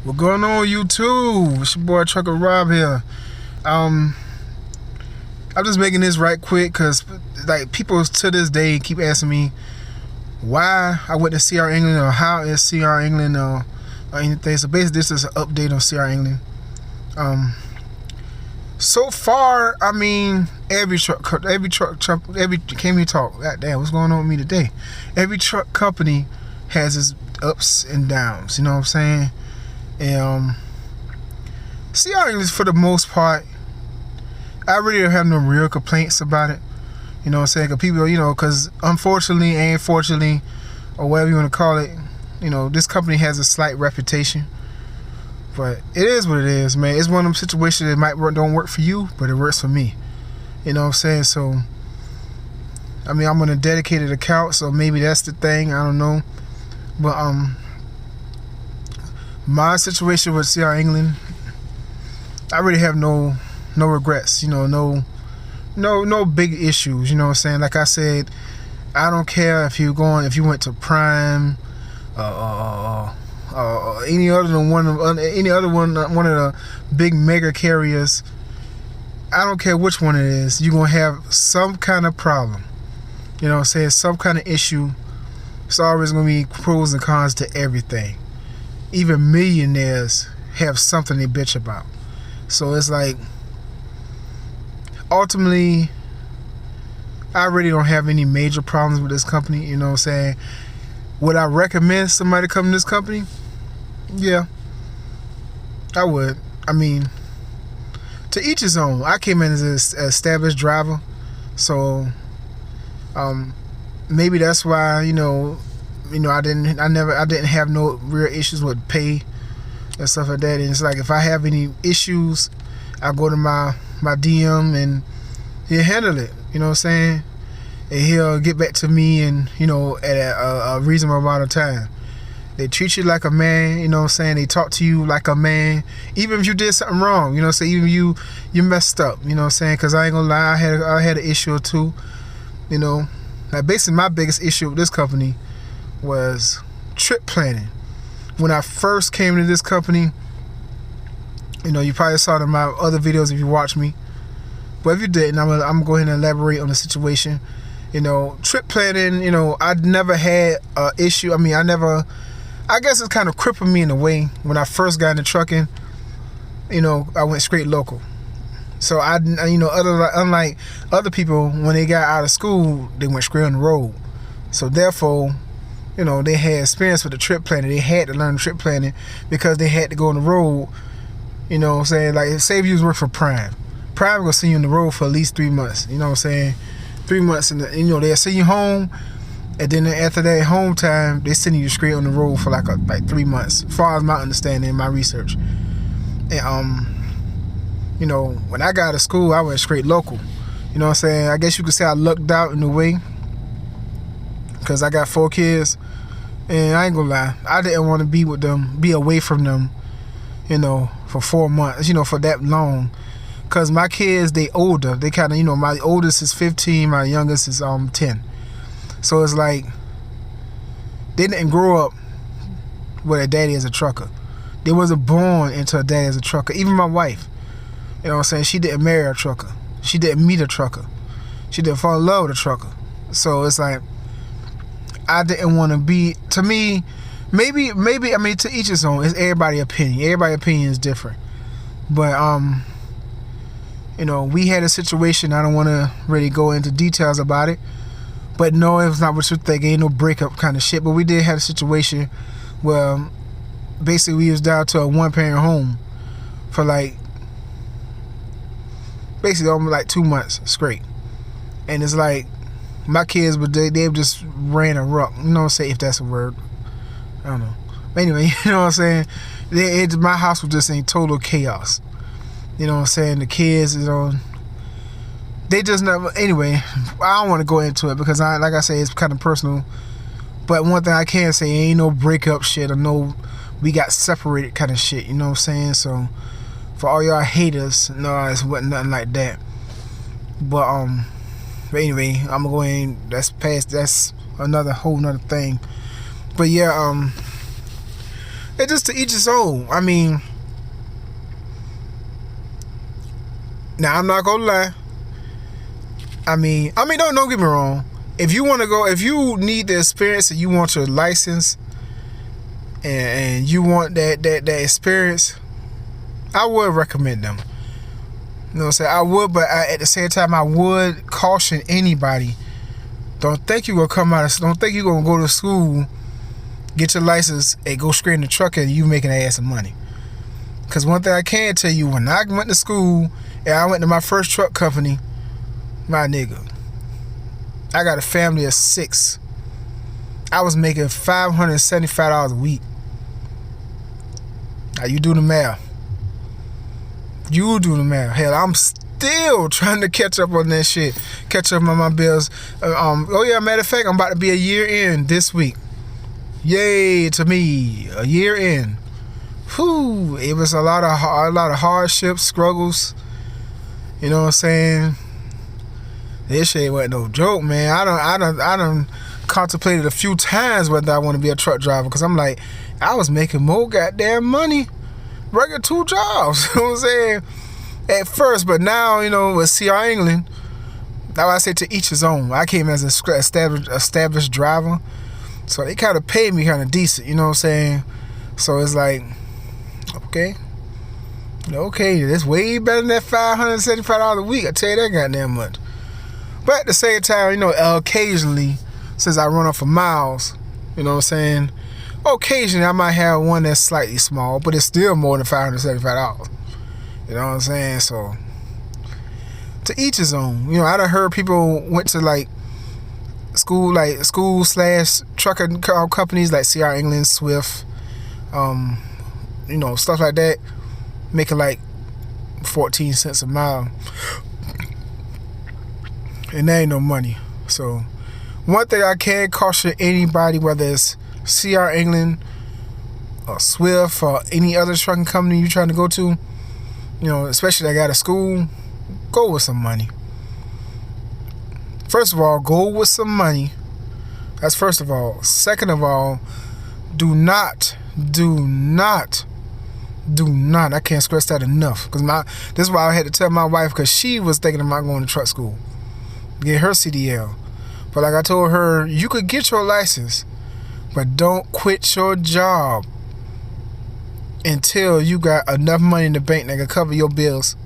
What's going on, YouTube? It's your boy Trucker Rob here. I'm just making this right quick because like people to this day keep asking me why I went to CR England or how is CR England or anything. So basically this is an update on CR England. So far, I mean, every truck can't even talk. God damn, what's going on with me today? Every truck company has its ups and downs. You know what I'm saying? And CR English, for the most part, I really don't have no real complaints about it. You know what I'm saying? Because people, because unfortunately and fortunately, or whatever you want to call it, this company has a slight reputation. But it is what it is, man. It's one of them situations that don't work for you, but it works for me. You know what I'm saying? So, I mean, I'm on a dedicated account, so maybe that's the thing. I don't know. But, my situation with CR England, I really have no regrets, no big issues, you know what I'm saying? Like I said, I don't care if you went to Prime, any other one of the big mega carriers. I don't care which one it is, you're gonna have some kind of problem. You know what I'm saying? Some kind of issue. It's always gonna be pros and cons to everything. Even millionaires have something they bitch about. So it's like, ultimately, I really don't have any major problems with this company. You know what I'm saying? Would I recommend somebody come to this company? Yeah, I would. I mean, to each his own. I came in as an established driver, so maybe that's why I didn't have no real issues with pay and stuff like that. And it's like, if I have any issues, I go to my DM and he'll handle it. You know what I'm saying? And he'll get back to me and at a reasonable amount of time. They treat you like a man. You know what I'm saying? They talk to you like a man, even if you did something wrong. You know what I'm saying? Even you messed up. You know what I'm saying? Because I ain't gonna lie, I had an issue or two. Like basically my biggest issue with this company was trip planning. When I first came to this company, you probably saw it in my other videos if you watch me. But if you didn't, I'm gonna go ahead and elaborate on the situation. Trip planning, I'd never had an issue. I guess it's kind of crippled me in a way. When I first got into trucking, I went straight local. So unlike other people, when they got out of school, they went straight on the road. So therefore, they had experience with the trip planning. They had to learn the trip planning because they had to go on the road. You know what I'm saying? Like, say if you was working for Prime. Prime gonna send you on the road for at least 3 months. You know what I'm saying? 3 months, and they'll send you home, and then after that home time, they send you straight on the road for like 3 months, as far as my understanding and my research. And when I got out of school, I went straight local. You know what I'm saying? I guess you could say I lucked out in a way, because I got 4 kids, and I ain't gonna lie, I didn't want to be with them, be away from them, for 4 months, for that long. Because my kids, they older. They kind of, my oldest is 15, my youngest is 10. So it's like, they didn't grow up with a daddy as a trucker. They wasn't born into a daddy as a trucker. Even my wife, you know what I'm saying? She didn't marry a trucker. She didn't meet a trucker. She didn't fall in love with a trucker. So it's like, I didn't want to be, to me, maybe, to each his own. It's everybody's opinion. Everybody's opinion is different. But, we had a situation, I don't want to really go into details about it, but no, it's not what you think, ain't no breakup kind of shit, but we did have a situation where basically we was down to a 1-parent home for basically almost 2 months straight. And it's like, my kids, but they just ran a ruck, say if that's a word, I don't know. But anyway, you know what I'm saying? My house was just in total chaos. You know what I'm saying? The kids, they just never. Anyway, I don't want to go into it because, like I say, it's kind of personal. But one thing I can say, ain't no breakup shit or no we got separated kind of shit. You know what I'm saying? So for all y'all haters, no, it wasn't nothing like that. But anyway, I'm gonna go in. That's another whole nother thing. But yeah, it's just to each his own. I mean, now I'm not gonna lie. I mean, don't get me wrong. If you want to go, if you need the experience and you want your license, and you want that experience, I would recommend them. You know what I'm saying? I would, but at the same time, I would caution anybody. Don't think you're don't think you're gonna go to school, get your license, and go straight in the truck and you making an ass of money. Because one thing I can tell you, when I went to school and I went to my first truck company, my nigga, I got a family of 6. I was making $575 a week. Now you do the math. Hell, I'm still trying to catch up on that shit. Catch up on my bills. Oh yeah, matter of fact, I'm about to be a year in this week. Yay to me, a year in. Whew, it was a lot of hardships, struggles. You know what I'm saying? This shit wasn't no joke, man. I done contemplated a few times whether I want to be a truck driver, because I'm like, I was making more goddamn money working 2 jobs. You know what I'm saying? At first, but now, you know, with CR England, that's why I say to each his own. I came as an established driver, so they kind of paid me kind of decent. You know what I'm saying? So it's like, okay, that's way better than that $575 a week. I tell you that goddamn much. But at the same time, you know, occasionally, since I run off for miles, you know what I'm saying, occasionally I might have one that's slightly small, but it's still more than $575. You know what I'm saying? So, to each his own. You know, I done heard people went to like school / trucking companies like CR England, Swift, you know, stuff like that, making like 14 cents a mile. And that ain't no money. So, one thing I can caution anybody, whether it's CR England or Swift or any other trucking company you're trying to go to, you know, especially that got a school, go with some money. First of all, go with some money. That's first of all. Second of all, do not, I can't stress that enough. Because this is why I had to tell my wife, because she was thinking about going to truck school, get her CDL. But like I told her, you could get your license, but don't quit your job until you got enough money in the bank that can cover your bills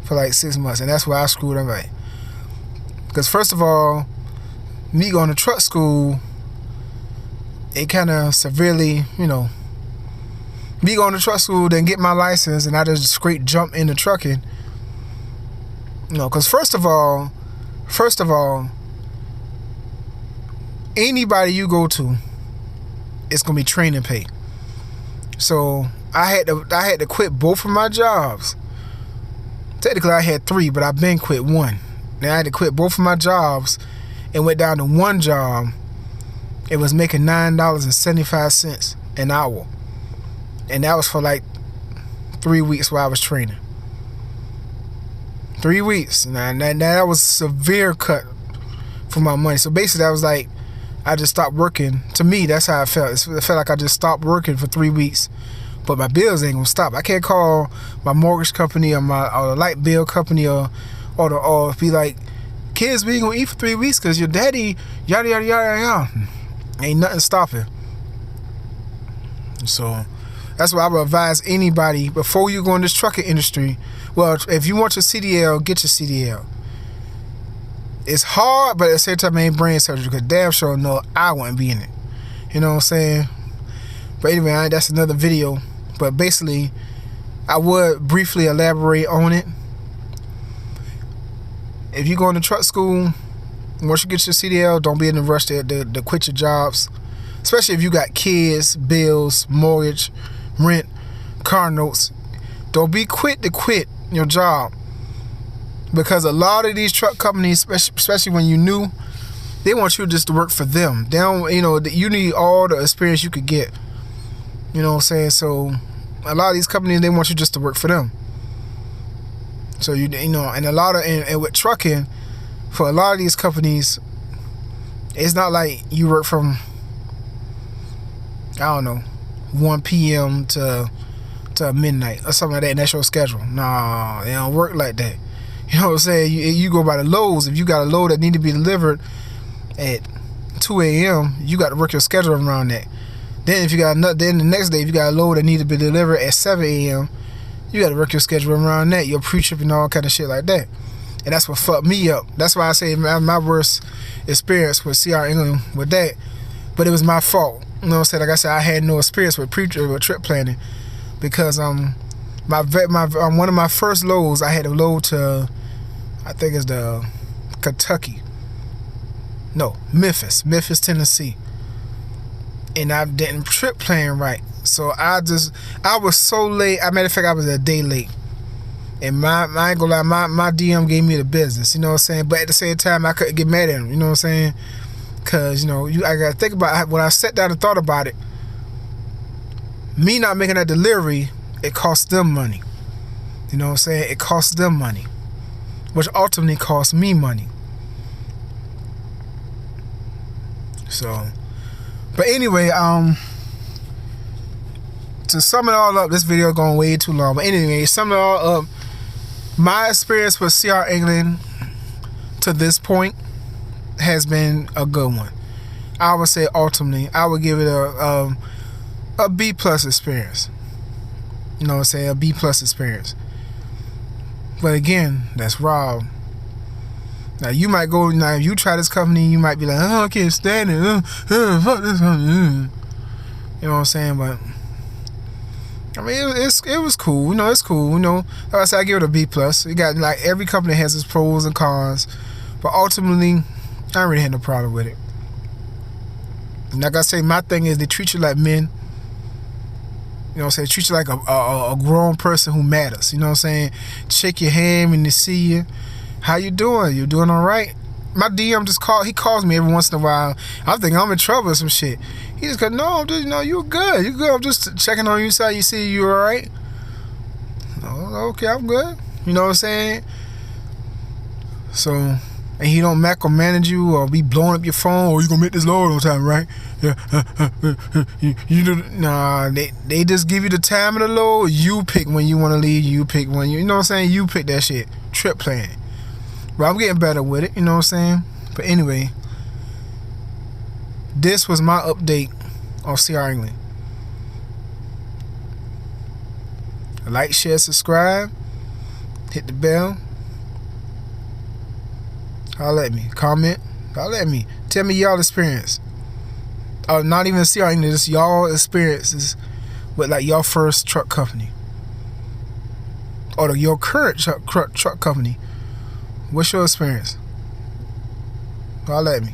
for like 6 months. And that's where I screwed up at. Because first of all, me going to truck school, it kind of severely, you know, me going to truck school, then get my license, and I just straight jump into trucking. You know, because first of all, anybody you go to, it's gonna be training pay. So I had to quit both of my jobs. Technically I had 3, but I've been quit 1. Then I had to quit both of my jobs and went down to 1 job. It was making $9.75 an hour, and that was for like 3 weeks while I was training. 3 weeks. Now that was severe cut for my money. So basically I was like, I just stopped working. To me, that's how I felt. It felt like I just stopped working for 3 weeks, but my bills ain't gonna stop. I can't call my mortgage company or the light bill company or be like, kids, we ain't gonna eat for 3 weeks because your daddy yada yada yada yada. Ain't nothing stopping. So that's why I would advise anybody, before you go in this trucking industry, well, if you want your CDL, get your CDL. It's hard, but at the same time, it ain't brain surgery, because damn sure no, I wouldn't be in it. You know what I'm saying? But anyway, that's another video. But basically, I would briefly elaborate on it. If you go into truck school, once you get your CDL, don't be in a rush to quit your jobs. Especially if you got kids, bills, mortgage, rent, car notes. Don't be quick to quit your job. Because a lot of these truck companies, especially when you're new, they want you just to work for them. They don't, you know, you need all the experience you could get. You know what I'm saying? So a lot of these companies, they want you just to work for them. So you know, and and with trucking, for a lot of these companies, it's not like you work from, I don't know, 1 p.m. to midnight or something like that, and that's your schedule. Nah, it don't work like that. You know what I'm saying? You go by the loads. If you got a load that need to be delivered at 2 a.m., you got to work your schedule around that. Then if you got then the next day, if you got a load that need to be delivered at 7 a.m., you got to work your schedule around that. Your pre-trip and all kind of shit like that. And that's what fucked me up. That's why I say my worst experience with CR England with that. But it was my fault. You know what I'm saying? Like I said, I had no experience with pre-trip or trip planning because one of my first loads, I had to load to, I think it's the Memphis, Tennessee. And I didn't trip plan right. So I was so late. Matter of fact, I was a day late. And I ain't gonna lie, my DM gave me the business, you know what I'm saying? But at the same time, I couldn't get mad at him, you know what I'm saying? Cause, you know, I gotta think about it. When I sat down and thought about it, me not making that delivery, it cost them money. You know what I'm saying? It cost them money, which ultimately cost me money. So, but anyway, to sum it all up, this video going way too long. But anyway, sum it all up, my experience with CR England to this point has been a good one. I would say ultimately, I would give it a B+ experience. You know what I'm saying? A B+ experience. But again, that's raw. Now you might go, now if you try this company, you might be like, oh, I can't stand it. Fuck this company. You know what I'm saying? But I mean, it was cool. You know, it's cool. You know, like I said, I give it a B+. You got, like, every company has its pros and cons, but ultimately, I ain't really had no problem with it. And like I say, my thing is they treat you like men. You know what I'm saying? Treat you like a grown person who matters. You know what I'm saying? Shake your hand when they see you. How you doing? You doing all right? My DM just he calls me every once in a while. I think I'm in trouble or some shit. He just goes, no, I'm just, you know, you're good. You're good. I'm just checking on you, so you see you all right. Oh, okay, I'm good. You know what I'm saying? So, and he don't macromanage you or be blowing up your phone, or you gonna make this load on time, right? Yeah. Nah, they just give you the time of the load. You pick when you want to leave. You pick when you know what I'm saying? You pick that shit. Trip plan. But I'm getting better with it, you know what I'm saying? But anyway, this was my update on CR England. Like, share, subscribe, hit the bell. Holla at me. Comment. Holla at me. Tell me y'all experience. Not even CR England, just y'all experiences with like your first truck company. Or your current truck company. What's your experience? Holla at me.